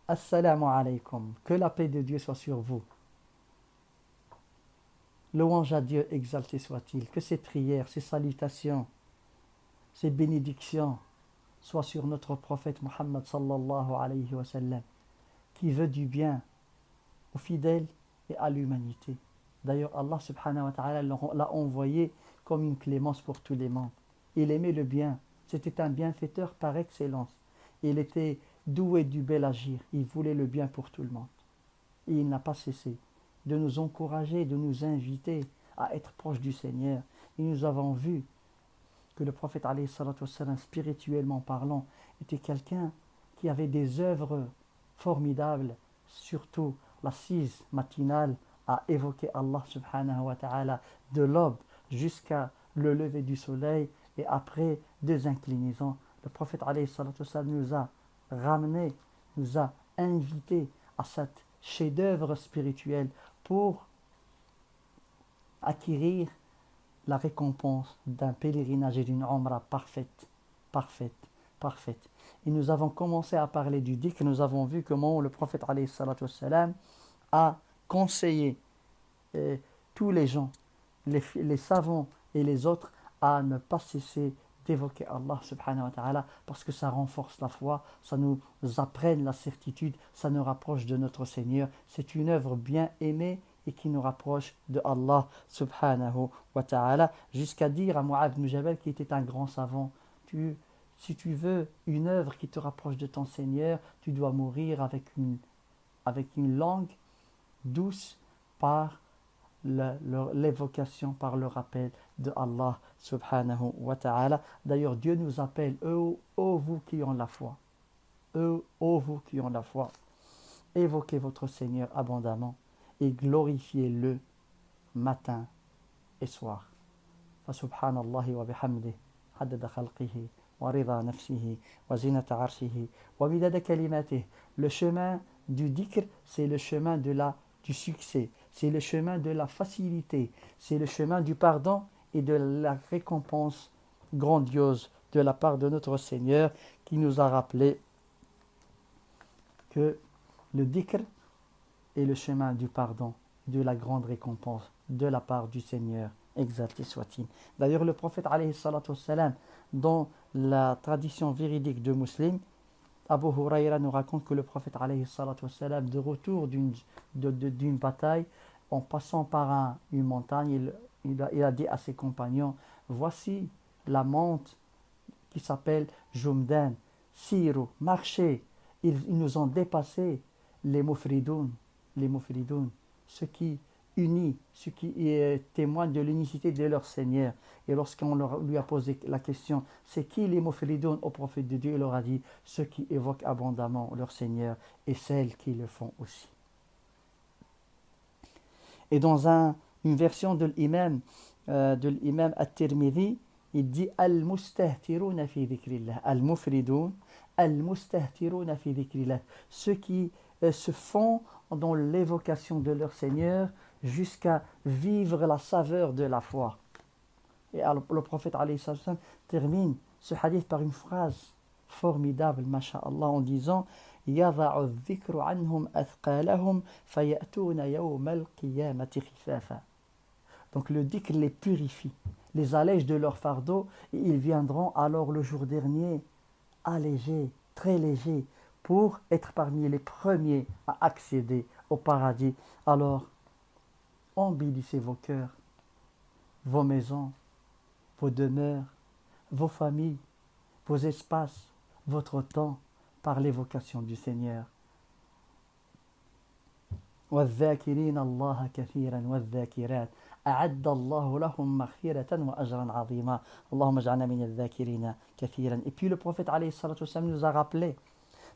Assalamu alaikum. Que la paix de Dieu soit sur vous. Louange à Dieu, exalté soit-il. Que ces prières, ces salutations, ces bénédictions soient sur notre prophète Muhammad sallallahu alayhi wa sallam, qui veut du bien aux fidèles et à l'humanité. D'ailleurs, Allah subhanahu wa ta'ala l'a envoyé comme une clémence pour tous les mondes. Il aimait le bien. C'était un bienfaiteur par excellence. Il était doué du bel agir. Il voulait le bien pour tout le monde. Et il n'a pas cessé de nous encourager, de nous inviter à être proches du Seigneur. Et nous avons vu que le prophète, alayhi salatu wassalam, spirituellement parlant, était quelqu'un qui avait des œuvres formidables, surtout l'assise matinale à évoquer Allah subhanahu wa ta'ala de l'aube jusqu'à le lever du soleil et après deux inclinaisons. Le prophète alayhi salatu wassalam nous a ramené, nous a invités à cette chef-d'œuvre spirituel pour acquérir la récompense d'un pèlerinage et d'une umrah parfaite, parfaite, parfaite. Et nous avons commencé à parler du dhikr, nous avons vu comment le prophète alayhi salatu wassalam a conseillé tous les gens, les savants et les autres à ne pas cesser d'évoquer Allah subhanahu wa ta'ala parce que ça renforce la foi, ça nous apprenne la certitude, ça nous rapproche de notre Seigneur. C'est une œuvre bien aimée et qui nous rapproche de Allah subhanahu wa ta'ala, jusqu'à dire à Mu'adh ibn Jabal, qui était un grand savant, si tu veux une œuvre qui te rapproche de ton Seigneur, tu dois mourir avec une langue douce par l'évocation, par le rappel de Allah subhanahu wa ta'ala. D'ailleurs, Dieu nous appelle, ô vous qui ont la foi, ô vous qui ont la foi, évoquez votre Seigneur abondamment et glorifiez-le matin et soir. Fasubhanallahi wa bihamdih, haddada khalqihi, wa rida nafsihi, wa zinata arshihi, wa midada kalimatih. Le chemin du dhikr, c'est le chemin du succès, c'est le chemin de la facilité, c'est le chemin du pardon et de la récompense grandiose de la part de notre Seigneur, qui nous a rappelé que le dhikr est le chemin du pardon, de la grande récompense de la part du Seigneur, exalté soit-il. D'ailleurs, le prophète alayhi salatu wassalam, dans la tradition véridique de Muslim, Abu Huraira nous raconte que le prophète alayhi salatu wassalam, de retour d'une bataille, en passant par une montagne, il a dit à ses compagnons, voici la monte qui s'appelle Jumdan, Siru, marchez. Ils nous ont dépassé les mufridoun, ce qui unit, ce qui témoigne de l'unicité de leur Seigneur. Et lorsqu'on lui a posé la question, c'est qui les mufridoun au prophète de Dieu, il leur a dit, ceux qui évoquent abondamment leur Seigneur et celles qui le font aussi. Et dans une version de l'imam At-Tirmidhi, il dit Al-mustahtiruna fi dhikrillah, Al-mufridoun, Al-mustahtiruna fi dhikrillah, ceux qui se font dans l'évocation de leur Seigneur jusqu'à vivre la saveur de la foi. Et alors, le prophète alayhi sallam termine ce hadith par une phrase formidable, masha'Allah, en disant يَضَعُ الذِّكْرُ عَنْهُمْ أَثْقَالَهُمْ فَيَأْتُونَ يَوْمَ الْقِيَامَةِ خِفَافًا. Donc le dhikr les purifie, les allège de leur fardeau, et ils viendront alors le jour dernier allégés, très légers, pour être parmi les premiers à accéder au paradis. Alors, embellissez vos cœurs, vos maisons, vos demeures, vos familles, vos espaces, votre temps, par l'évocation du Seigneur. وَالذَّاكِرِينَ اللَّهَ كَثِيرًا وَالذَّاكِرَاتِ أَعَدَّ اللَّهُ لَهُمْ مَغْفِرَةً وَأَجْرًا عَظِيمًا اللهم اجعلنا من الذاكرين كثيرا. Et puis le prophète alayhi salatu wassalam nous a rappelé,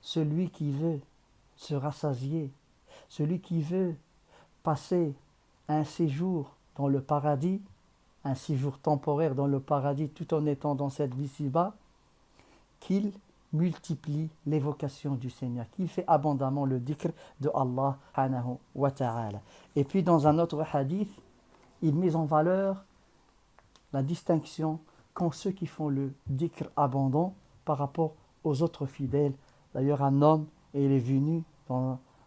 celui qui veut se rassasier, celui qui veut passer un séjour dans le paradis, un séjour temporaire dans le paradis tout en étant dans cette vie ci-bas, qu'il multiplie l'évocation du Seigneur, qu'il fait abondamment le dhikr de Allah subhanahu wa ta'ala. Et puis dans un autre hadith, il met en valeur la distinction qu'ont ceux qui font le dhikr abondant par rapport aux autres fidèles. D'ailleurs, un homme, il est venu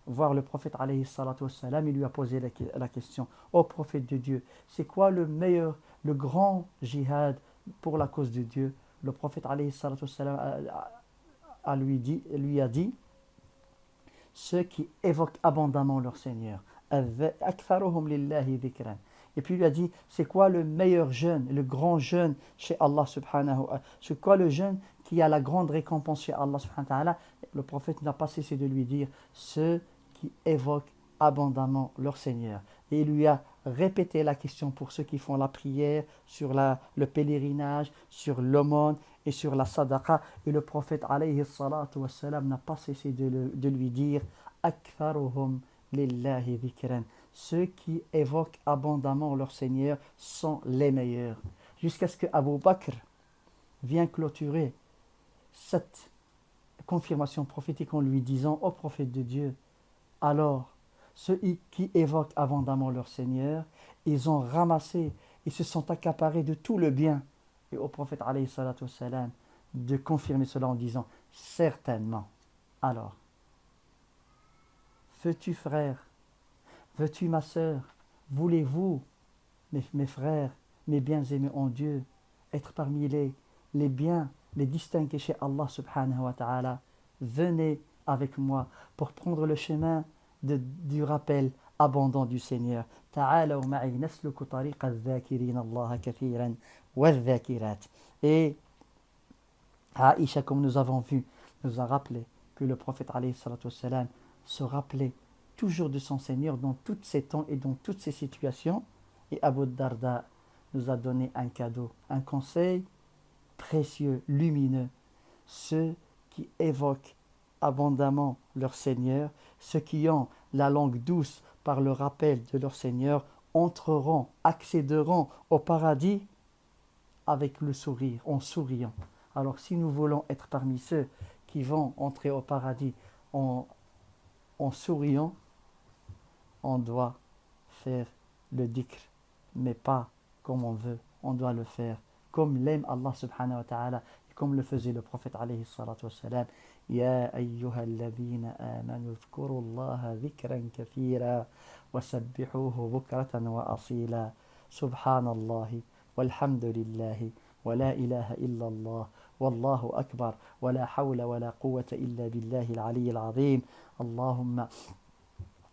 voir le prophète alayhi salatu wassalam, il lui a posé la question, ô prophète de Dieu, c'est quoi le meilleur, le grand jihad pour la cause de Dieu? Le prophète alayhi salatu wassalam lui a dit, ceux qui évoquent abondamment leur Seigneur. Aktharuhum lillahi dhikran. Et puis il lui a dit, c'est quoi le meilleur jeûne, le grand jeûne chez Allah subhanahu wa ta'ala? C'est quoi le jeûne qui a la grande récompense chez Allah subhanahu wa ta'ala? Le prophète n'a pas cessé de lui dire, ceux qui évoquent abondamment leur Seigneur. Et il lui a répété la question pour ceux qui font la prière, sur le pèlerinage, sur l'aumône et sur la sadaqa. Et le prophète alayhi salatu wassalam n'a pas cessé de lui dire, aktharuhum lillahi dhikran. Ceux qui évoquent abondamment leur Seigneur sont les meilleurs. Jusqu'à ce que Abu Bakr vienne clôturer cette confirmation prophétique en lui disant, ô prophète de Dieu, alors ceux qui évoquent abondamment leur Seigneur, ils ont ramassé, ils se sont accaparés de tout le bien. Et au prophète alayhi salatu wassalam de confirmer cela en disant, certainement. Alors, veux-tu frère, veux-tu ma sœur, voulez-vous, mes frères, mes bien-aimés en Dieu, être parmi les biens, les distingués chez Allah subhanahu wa ta'ala? Venez avec moi pour prendre le chemin du rappel abondant du Seigneur. Ta'alaw ma'i nasluku tariqa al-dhakirin Allah kathiran wal-dhakirat. Et Aïcha, comme nous avons vu, nous a rappelé que le prophète alayhi salatu wassalam se rappelait toujours de son Seigneur dans tous ces temps et dans toutes ces situations. Et Abu Darda nous a donné un cadeau, un conseil précieux, lumineux. Ceux qui évoquent abondamment leur Seigneur, ceux qui ont la langue douce par le rappel de leur Seigneur, entreront, accéderont au paradis avec le sourire, en souriant. Alors si nous voulons être parmi ceux qui vont entrer au paradis en souriant, on doit faire le dhikr, mais pas comme on veut. On doit le faire comme l'aime Allah subhanahu wa ta'ala, et comme le faisait le prophète alayhi salatu wassalam. Ya ayyuha alladhina amanu dhkuru Allah dhikran kathira wa sabbihuhu bukratan wa asila. Subhanallahi walhamdulillahi wa la ilaha illallah wallahu akbar wa la hawla wa la quwwata illa billahi al-ali al-azim. Allahumma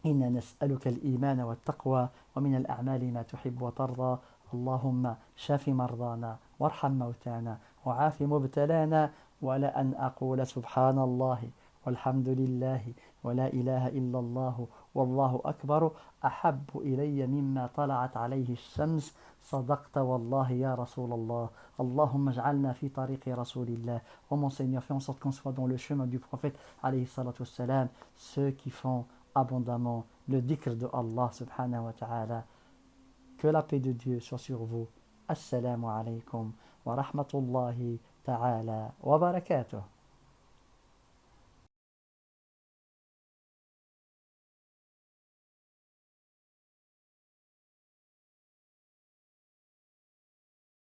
إنا نسألك الإيمان والتقوى ومن الأعمال ما تحب وترضى. اللهم شاف مرضانا وارحم موتانا وعاف مبتلانا. ولا أن أقول سبحان الله والحمد لله ولا إله إلا الله والله أكبر أحب إلي مما طلعت عليه الشمس. صدقت والله يا رسول الله. اللهم اجعلنا في طريق رسول الله. Oh mon Seigneur, fais en sorte qu'on soit dans le chemin du prophète alayhi salatu wassalam, ceux qui font abondamment le dhikr de Allah subhanahu wa ta'ala. Que la paix de Dieu soit sur vous. Assalamu alaikum wa rahmatullahi ta'ala wa barakatuh.